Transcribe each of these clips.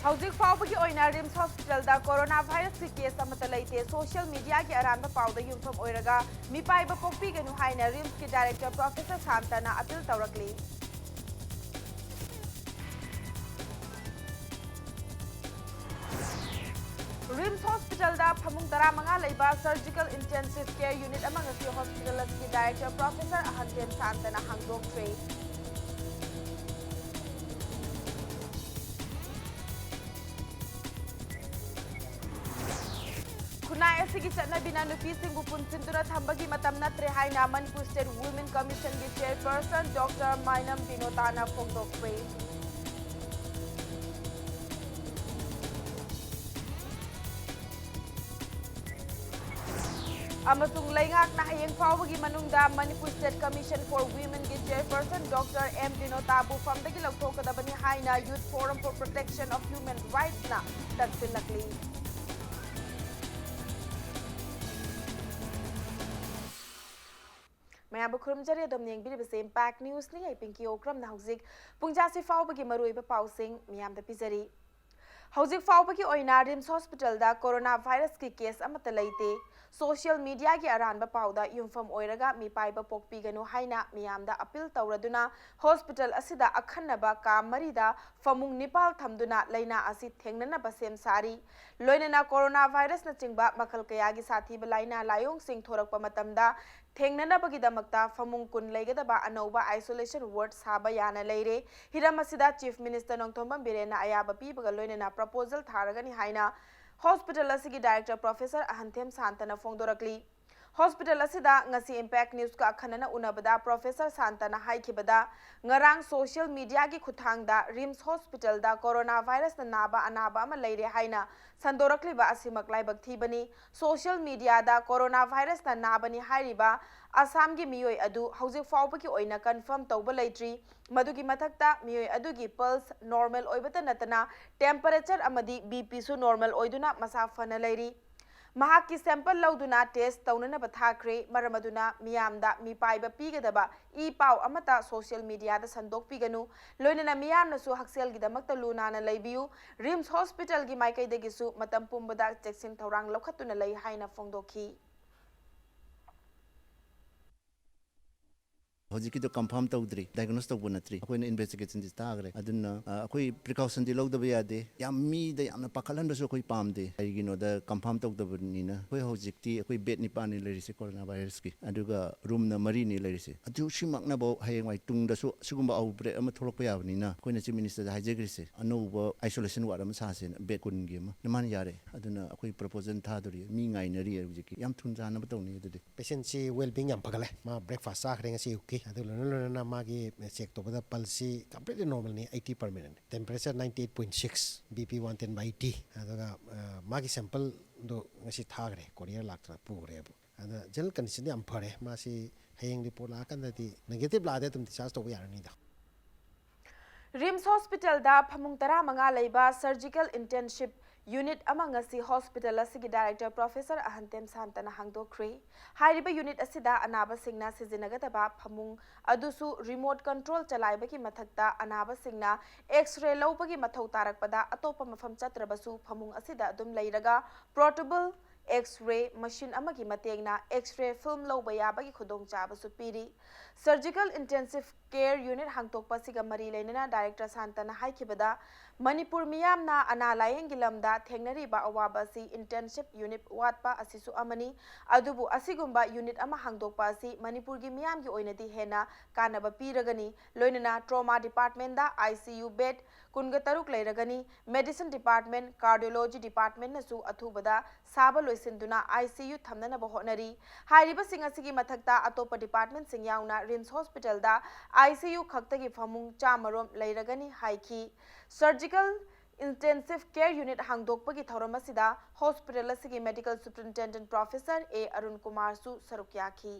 हौजिक फाउबगी ओइना RIMS hospital दा कोरोना वायरस की केस अमत लेते सोशल मीडिया के अरानबा पाउदा युफम ओइरगा मिपाइबा पोक्पीगनु हाइना रिम्स के डायरेक्टर प्रोफेसर शांतना अपील तौरकली रिम्स हॉस्पिटल दा फमुंग तरा मंगा लेबा सर्जिकल इंटेंसिव केयर यूनिट अमंगसी हॉस्पिटल की डायरेक्टर प्रोफेसर अहंतेम शांतना हांगदोक्ट्रे खुनाई असिगी चटनबिना नुपीसिंगु पुनसिंदुना थंबगी मतम नत्रे हाइना मणिपुर स्टेट वुमेन कमीशन की चेयरपर्सन डॉक्टर माइनम बिनोताना फोंगदोक्ट्रे अमसुंग लेंगाकना हयेंग फाउबगी मनुंगदा Manipur state commission for women की चेयरपर्सन डॉक्टर एम बिनोताबु फमदगी लौथोकदबनी हाइना youth forum for protection of human rights ना तक्सिलकली मैं खुरमजरे दम येंबिरिबसे इम्पैक्ट न्यूज नि आई पिंकी ओक्रम ना हौजिक पुंजासी फाउबगी मरुइबा पाउसिंग मियाम द पिजरी हौजिक फाउबगी ओइना रिम्स हॉस्पिटल दा कोरोना वायरस की केस अमत लेते सोशल मीडिया की अरानबा पाउदा युमफम ओइरगा मिपाइबा पोक्पीगनु हाइना मियाम दा अपील तौरदुना हॉस्पिटल असिदा अखन्नबा का मरीदा फमुंग निपाल थमदुना लैना असि थेंगननबा सेम सारी लोइनना कोरोना वायरस न चिंगबा मखल कयागी साथीबा लाइना लायोंग सिंग थोरकपा मतमदा थेंगननबगीदमक्ता फमुंग कुन लेगदबा अनौबा आइसोलेशन वार्ड साबा याना लेरे हिरम असिदा चीफ मिनिस्टर नोंथोंबम बिरेना अयाबा पीबगा लोइनना प्रपोजल थारगनी हाइना हॉस्पिटल असिगी डायरेक्टर प्रोफेसर अहंथेम शांतना फोंदोरकली हॉस्पिटल असिदा ngasi impact news का अखनना उनबदा प्रोफेसर शांतना हाइखिबदा ngarang सोशल मीडिया की खुथांगदा रिम्स हॉस्पिटल दा कोरोना वायरस न नाबा अनाबा अमा लेरे हाइना संदोरकलिबा असिमक लाइबक थीबनी सोशल मीडिया दा कोरोना वायरस न नाबनी हाइरिबा असम की मियोय अदु हौजिक फाउबकी ओइना कंफर्म तौबा लेट्री मदुगी मथक्ता मियोय अदुगी पल्स नॉर्मल ओइबता नतना टेम्परेचर अमदी बीपी सु नॉर्मल ओइदुना मसा फना लेरी महाक की सैंपल लौदुना टेस्ट तौननबा थाख्रे मरमदुना मियामदा मिपाइबा पीगदबा ई पाव अमता सोशल मीडिया दा संदोक पीगनु लोइनना मियामनसु हक्सेलगिदमक्ता लुनाना लेबियु रिम्स हॉस्पिटल की माइकैदगिसु मतम पुंबदा चेक्सिन थौरांग लौखतुना लई हाइना फोंदोखी हजिकी कंफर्म तौद्री डायग्नोस तब नत्री अखोइना इन्वेस्टिगेशन दि तागरे अदुना अखोइ प्रिकॉशन दि लौदब यादे याम मी दे यामना पाखलनदसु अखोइ पामदे आइगिनो द कंफर्म तौदबनिना अखोइ हजिकती अखोइ बेड निपानी लेरिसे कोरोना वायरस की अदुगा रूम न मरी नि लेरिसे अदु सिमकना बो हयें वाइ तुंगदसु सिगुम्बा आउटब्रेक अमा थोलकप याबनिना अखोइना चीफ मिनिस्टर हाइजेग्रिसे अनौबा आइसोलेशन वार्ड अमा सासे बेड कुनगी अमा नमान यारे अदुना अखोइ प्रपोजल थादोरि मी गाइनरी हजिकी याम थुन जानब तौनी अदुदि पेशेंट सी वेलबिंग याम फगले मा breakfast चाखरे ngasi uki adu lona magi check tobada pulse completely normal ni 80 per minute temperature 98.6 bp 110 by 80 adaga magi sample do ngasi thagre courier laktra pure bu ada general condition yam phare ma si hayeng report la kan dadi negative la de tum discharge toba yarani da RIMS hospital दा फमुंग तरा मंगा लेबा surgical intensive unit अमंगसी hospital असिगी director professor Ahanthem शांतना हांगदोक्रे हाइरिबा यूनिट असिदा अनाबा सिंगना सिजिनगदबा फमुंग अदुसु रिमोट कंट्रोल चलाइबगी मथक्ता अनाबा सिंगना एक्स-रे लौबगी मथौ तारकपदा अतोप मफम चत्रबसु फमुंग असिदा अदुम लेरगा पोर्टेबल एक्स-रे मशीन अमगी मतेंगना एक्स-रे फिल्म लौबा याबगी खुदोंग चाबसु पीरी सर्जिकल इंटेंसिव केयर यूनिट हांगतोकपसिगा मरी लेनना डायरेक्टर शांतना हाइखिबदा मणिपुर मियामना अना लायेंगी लमदा थेंगनरिबा अवाबासी इंटेंसिव यूनिट वाटपा असिसु अमनी अदुबु असिगुंबा यूनिट अमा हांगदोकपा असि मणिपुर की मियामगी ओइनदी हेना कानबा पीरगनी लोइनना ट्रॉमा डिपार्टमेंट दा आईसीयू बेड कुनगा तरुक लेरगनी मेडिसिन डिपार्टमेंट कार्डियोलॉजी डिपार्टमेंट नसु अथुबदा साबा लोइसिंदुना आईसीयू थमननबा होनरी हाइरिबा सिंग असिगी मथक्ता अतोप डिपार्टमेंट सिंग याउना रिम्स हॉस्पिटल दा आईसीयू खक्तगी फमुंग चामरोम लेरगनी हाइकी सर्जिकल इंटेंसिव केयर यूनिट हांगदोकपगी थौरम असिदा hospital असिगी medical superintendent professor A Arun Kumar सु सरुक याखी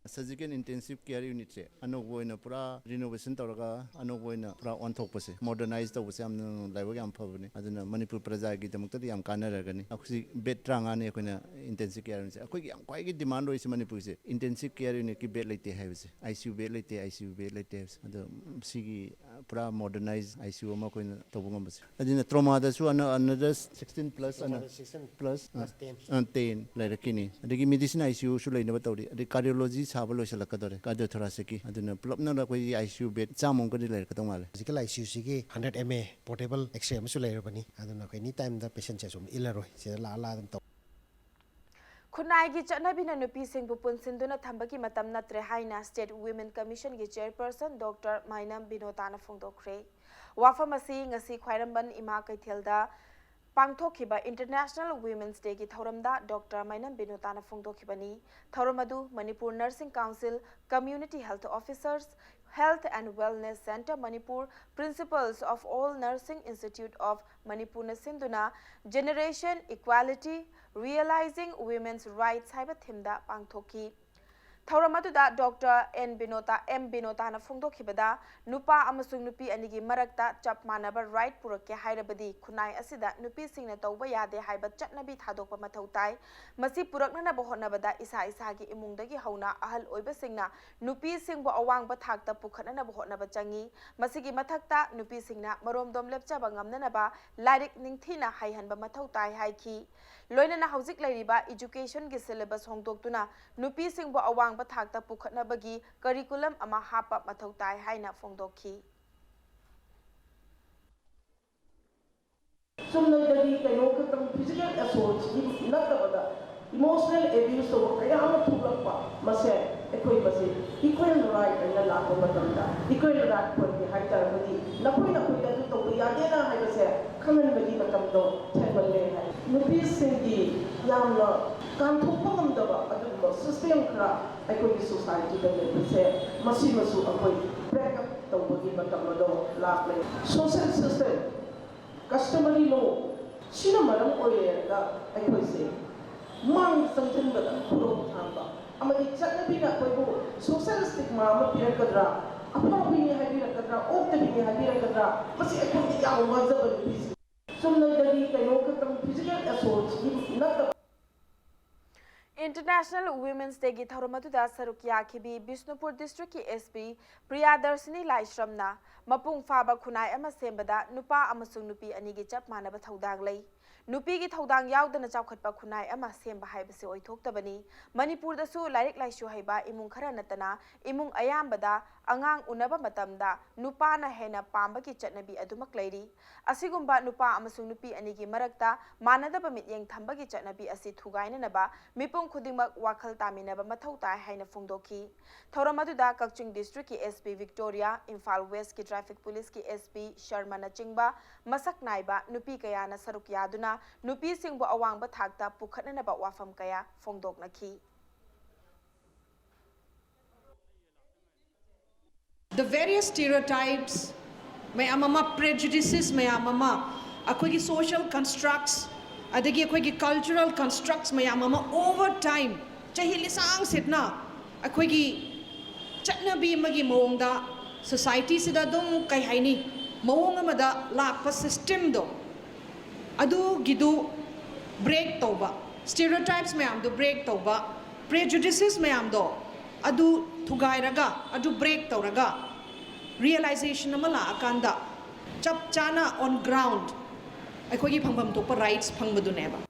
सर्जिकल इंटेंसिव केयर यूनिट से अनोबोइना पूरा रिनोवेशन तौरगा अनोबोइना पूरा ऑनथोकपसे मॉडर्नाइज तौबसे हम लाइबग याम फबने अदुना मणिपुर प्रजा की दमक्तदि याम कानरगनी अखुसी बेड 30 ने अखोना इंटेंसिव केयर यूनिट से अखोई याम क्वाइगी डिमांड होइसे मणिपुर से इंटेंसिव केयर यूनिट की बेड लेते हाइबसे आईसीयू बेड लेते आईसीयू बेड लेते अदो सिगी पूरा मॉडर्नाइज आईसीयू अमा कोइना तौबगमबसे अदुना ट्रॉमा दसु अनदर 16 प्लस अन प्लस 10 लाइरकिनी अदगी मेडिसिन आईसीयू सु लेनबा तौरी अदि कार्डियोलॉजी साबा लोइसलकदरे कार्डियोथोरासिकी अदुना पुलपना कोई आईसीयू बेड चामों कदि लाइरकतौ माले फिजिकल आईसीयू सिगी 100 mA पोर्टेबल एक्सरे अमसु लेरबनी अदुना एनी टाइम द पेशेंट से सुम इलरोय से ला ला दम तौ खुनाई चटनाबिना नुपीसिंगबु पुनसिंदुना थंबगी मतम नत्रे हाइना स्टेट वुमेन कमीशन की चेयरपर्सन डॉक्टर माइनम बिनोताना फोंदोखरे वाफम असी ngasi ख्वाइरंबन इमा कैथेलदा पांगथोखिबा इंटरनेशनल वुमेन्स डे की थौरमदा डॉक्टर माइनम बिनोताना फोंदोखिबनी थौरमदु Manipur nursing council community health officers Health and Wellness Center Manipur, principals of all Nursing Institute of Manipur Sinduna, Generation Equality, Realizing Women's Rights haiba thimda pangthoki. Thauramatuda Dr. M. Binota na phongdokhibada nupa amasung nupi anigi marakta chap manaba right purake hairabadi khunai asida nupi singna tawba yade haiba chatnabi thadokpa mathau tai masi purakna na bohonabada isa gi imungdagi hauna ahal oiba singna nupi singbo awangba thakta pukhatna na bohonaba changi masigi mathakta nupi singna maromdom lepchaba ngamna ba lairik ningthina haihanba mathau tai haiki loina na hauzik lairiba education gi syllabus hongdoktuna nupi singbo awang thakta pukhatnabagi curriculum ama hapa mathau tai haina phongdokhi sumnadagi kayo katang physical assault natabada emotional abuse so kaya ama thulakpa mase ekoi mase equal right na lakho matamda equal right por ki haita badi nakoi da to yade na hai base khanan badi matam do thaballe hai nupi singi yamna kan thukpa ngamdaba adu system kra ekoi society da base masi masu akoi break up to bagi matam do lakle social system customary law sina maram oirega ekoi se mang something bada puro thamba amadi chaknabi na koi bo social stigma ma pirakadra apna bini habirakadra okta bini habirakadra masi ekoi ya wazaba bisi somna dagi kayo katang physical assault not International Women's Day की थौरमतुदा सरुकिया खिबी Bishnupur district की SP Priyadarshini लाइश्रमना मपुंग फाबा खुनाई अमा सेंबदा नुपा अमसुंग नुपी अनी की चप मानब थौदांग लई नुपी की थौदांग यावदना चावखटपा खुनाई अमा सेंबा हाइबसे ओइथोक्तबनी मणिपुर दसु लाइरिक लाइसु हाइबा इमुंग खरा नतना इमुंग अयामबदा अंगांग उनबा मतमदा नुपा ना हेना पांबा की चटनबी अदुमक लैरी असिगुंबा नुपा अमसुंग नुपी अनी की मरक्ता मानदबा मित्येंग थंबा की चटनबी असि थुगाइननबा मिपुंग खुदिंगमक वाखल तामिनबा मथौ ताय हाइना फोंदोखी थौरमदुदा कक्चिंग डिस्ट्रिक्ट की एसपी विक्टोरिया इम्फाल वेस्ट की ट्रैफिक पुलिस की एसपी शर्मा नचिंगबा मसक नाइबा नुपी कयाना सरुक यादुना नुपी सिंगबो अवांगबा थाकता पुखटनबा वाफम कया फोंदोकनखी The various stereotypes, mayamama prejudices, mayamama akoigi social constructs, adagi akoigi cultural constructs, mayamama over time, chahi lisang sitna, akoigi chatnabi magi mawongda society sida dum kai haini mawong amada lakpa system do adu gidu break tawba stereotypes mayam do break tawba prejudices mayam do adu thugairaga adu break tawraga realization amala akanda chap chana on ground akoigi phangbam topa rights phangbaduneba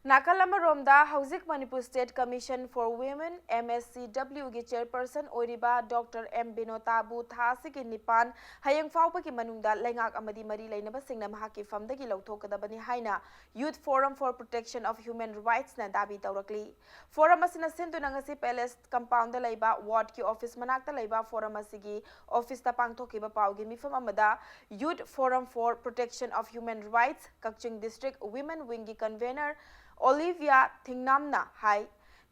Nakalama Romda Hauzik Manipur State Commission for Women MSCW की chairperson ओरिबा Dr. M. Binota Bu थासी की निपान हयंग फाउपा की मनुंगदा लेंगाक अमदी मरी लेनबा सिंगना महाकी फमदा की लौथोकदबनी हाइना Youth Forum for Protection of Human Rights ना दाबी तौरकली forum असिना सिंधुना ngasi palace compound लेबा ward की ऑफिस मनाक्ता लेबा फोरम असिगी ऑफिस ता पांगथोकीबा पाउगी मिफम अमदा Youth Forum for Protection of Human Rights Kakching district women wing की convener Olivia Thingnamna hai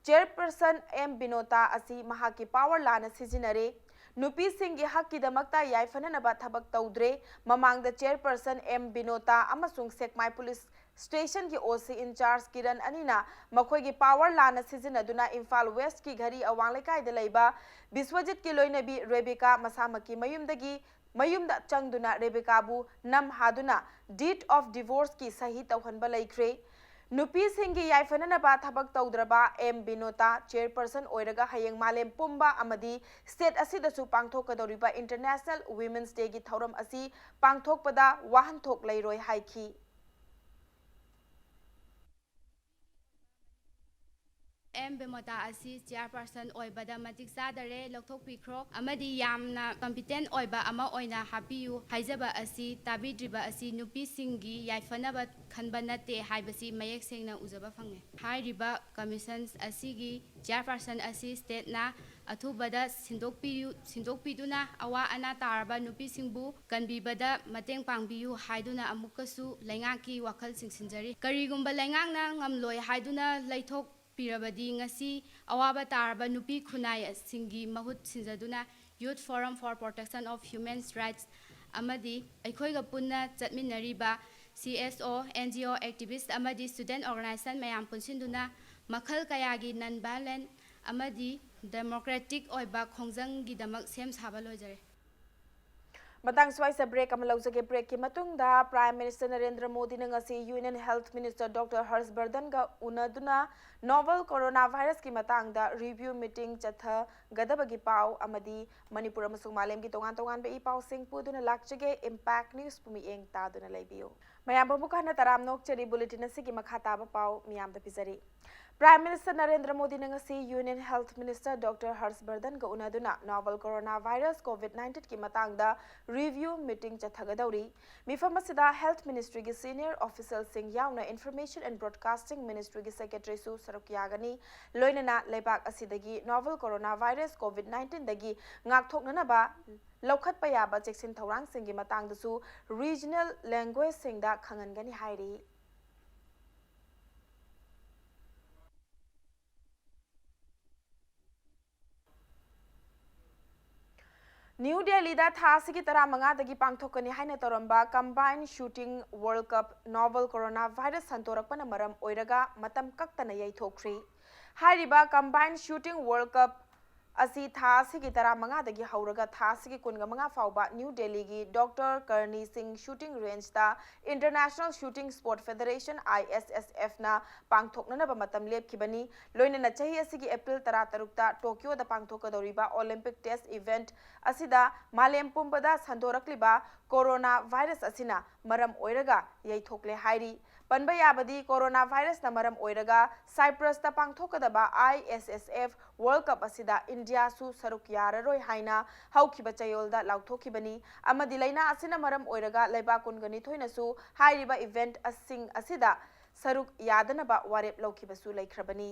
chairperson M Binota asi mahaki power lana sijinare nupi singi hakki damakta yaifana naba thabak tawdre mamang the chairperson M Binota amasung sekmai police station की ओसी in charge किरण अनिना मखोई power लाना सिजिनदुना Imphal waste की घरी अवांग लेकाइदा लेबा विश्वजित की लोइनबी रेबिका मसामकी मयुमदा चंगदुना रेबिकाबू नम हादुना डीड ऑफ डिवोर्स की सही तौहनबा लेख्रे नुपी सिंगी याइफननबा थबक तौद्रबा एम बिनोता चेयरपर्सन ओइरगा हयेंग मालेम पुंबा अमदी स्टेट असिदसु पांगथोकदौरिबा इंटरनेशनल वुमेन्स डे की थौरम असी पांगथोकपदा वाहनथोक लेरोय हाइखी एम बेमोता असी चेयरपर्सन ओइबदा मतिक चादरे लौथोकपिख्रो अमदी यामना कॉम्पिटेंट ओइबा अमा ओइना हापियु हाइजबा असी ताबिद्रिबा असी नुपी सिंगी याइफनबा खनबा नते हाइबसी मयेक सेंगना उजबा फंगे हाइरिबा कमीशन असीगी चेयरपर्सन असी स्टेटना अथुबदा सिंदोकपिदुना अवा अना तारबा नुपी सिंबु कनबीबदा मतेंग पांगबियु हाइदुना अमुकसु लैंगाकी वखल सिंसिंजरी करिगुंबा लैंगांगना ngamloi हाइदुना लैथोक पिरबदी ngasi awaba tarba nupi khunai singi mahut sinjaduna youth forum for protection of human rights amadi aikhoi ga punna chatminariba CSO NGO activist amadi student organization mayam punsinduna makhal kayagi non violent amadi democratic oiba khongjang gi damak sem saba lojare मतंग स्वाइस break अम लौजगे break की मतुंगदा prime minister Narendra Modi ने ngasi union health minister doctor Harsh Vardhan का उनदुना novel corona virus की मतंगदा रिव्यू मीटिंग चथा गदबगी पाव अमदी मणिपुर अमसुंग मालेम की तोगान तोगान बे ई पाव सिंह पुदुना लाक्चगे इंपैक्ट न्यूज पुमी एंग तादुना लेबियो मयाम बमुखाना तराम नोकचरी बुलेटिन सिगी मखाताब पाव मियाम द पिजरी प्राइम मिनिस्टर नरेंद्र मोदी ने ngasi union health minister doctor Harsh Vardhan का उनदुना नोवल कोरोना वायरस कोविड-19 की मतंगदा रिव्यू मीटिंग चथगदौरी मिफम असिदा हेल्थ मिनिस्ट्री की सीनियर ऑफिसर सिंह यावना इंफॉर्मेशन एंड ब्रॉडकास्टिंग मिनिस्ट्री की सेक्रेटरी सु सरुक यागनी लोइनना लेबाक असिदगी नोवल कोरोना वायरस कोविड-19 दगी ngakthoknanaba लौखत पयाबा चेक्सिन थौरांग सिंगी मतंगदसु रीजनल लैंग्वेज सिंगदा खंगनगनी हाइरी न्यू दिल्ली दा थासी की तरह मंगादगी पांगथोकनी हाइने तोरंबा combine shooting world cup novel corona virus संतोरकपन मरम ओइरगा मतम कक्तना यैथोख्री हाइरिबा कंबाइन शूटिंग वर्ल्ड कप असी थासी की तरह मंगादगी हौरगा थासी की कुनगा मंगा फाउबा न्यू दिल्ली की डॉक्टर करनी सिंह शूटिंग रेंज दा international shooting sport federation ISSF ना पांगथोकननबा मतम लेपखिबनी लोइनना चाही असिगी अप्रैल 13 ता टोक्यो दा पांगथोकदौरिबा ओलंपिक टेस्ट इवेंट असिदा मालेम पुंबदा संदोरकलिबा कोरोना वायरस असिना मरम ओइरगा यैथोकले हाइरी पनबा याबदी कोरोना वायरस न मरम ओइरगा साइप्रस ता पांगथोकदबा ISSF वर्ल्ड कप असिदा इंडिया सु सरुक याररोय हाइना हौखिबा चयोलदा लाउथोखिबनी अमदि लैना असिना मरम ओइरगा लेबा कुनगनी थोइनसु हाइरिबा इवेंट असिंग असिदा सरुक यादनबा वारेप लौखिबसु लैख्रबनी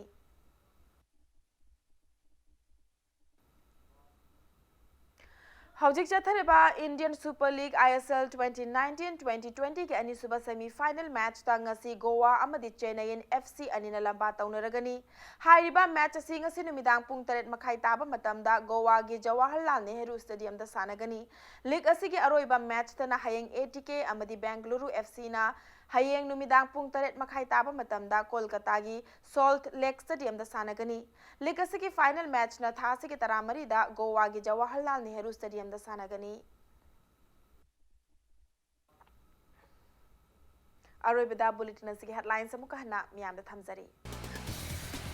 हौजिक चथरेबा इंडियन सुपर लीग ISL 2019-2020 के अनिसुबा सेमीफाइनल मैच ता ngasi गोवा अमदि चेन्नईन FC अनिना लंबा तौनरगनी हाइरिबा मैच असि ngasi नुमिदांग पुंग 3 मखाई ताबा मतमदा गोवा गी जवाहरलाल नेहरू स्टेडियम दा सानगनी लीग असि की अरोइबा मैच तना हयेंग ATK अमदि बेंगलुरु FC ना हयेंग नुमिदांग पुंग 3 मखाई ताबा मतमदा कोलकाता गी सॉल्ट लेक स्टेडियम दा सानगनी लीग असि की फाइनल मैच ना थासी की तरामरी दा गोवा गी जवाहरलाल नेहरू स्टेडियम दा सानगनी अरोइबदा बुलेटिन असि की हेडलाइंस अमुक हना मियाम दा थमजरी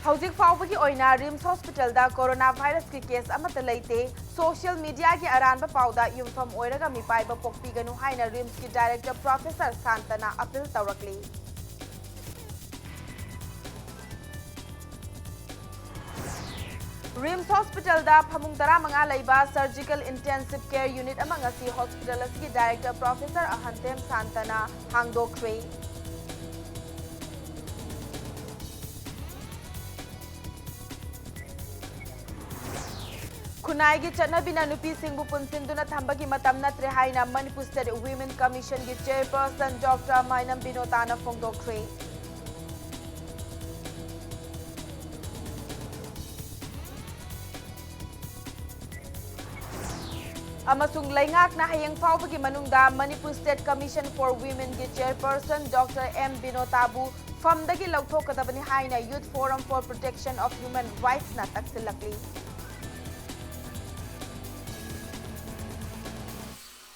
हौजिक फाउबगी ओइना रिम्स हॉस्पिटल दा कोरोना वायरस की केस अमत लेते सोशल मीडिया की अरानबा पाउदा युमफम ओइरगा मिपाइबा पोक्पीगनु हाइना रिम्स की डायरेक्टर प्रोफेसर सांतना अपील तौरकली रिम्स हॉस्पिटल दा फमुंग 15 लैबा सर्जिकल इंटेंसिव केयर यूनिट अमंगसी हॉस्पिटल असगी डायरेक्टर प्रोफेसर अहंतेम सांतना हांगदोख्रे खुनाई की चटनबिना नुपी सिंह पुनसिंदुना थंबगी मतम नत्रे हाइना मणिपुर स्टेट वुमेन कमीशन की chairperson doctor Mainam बिनोताना फोंगदोख्रे Amasung Laingakna hayang faubagi manungda Manipur State Commission for Women gi Chairperson Dr. M. Binotabu famdagi lauthokadabani haina Youth Forum for Protection of Human Rights na taksilakli.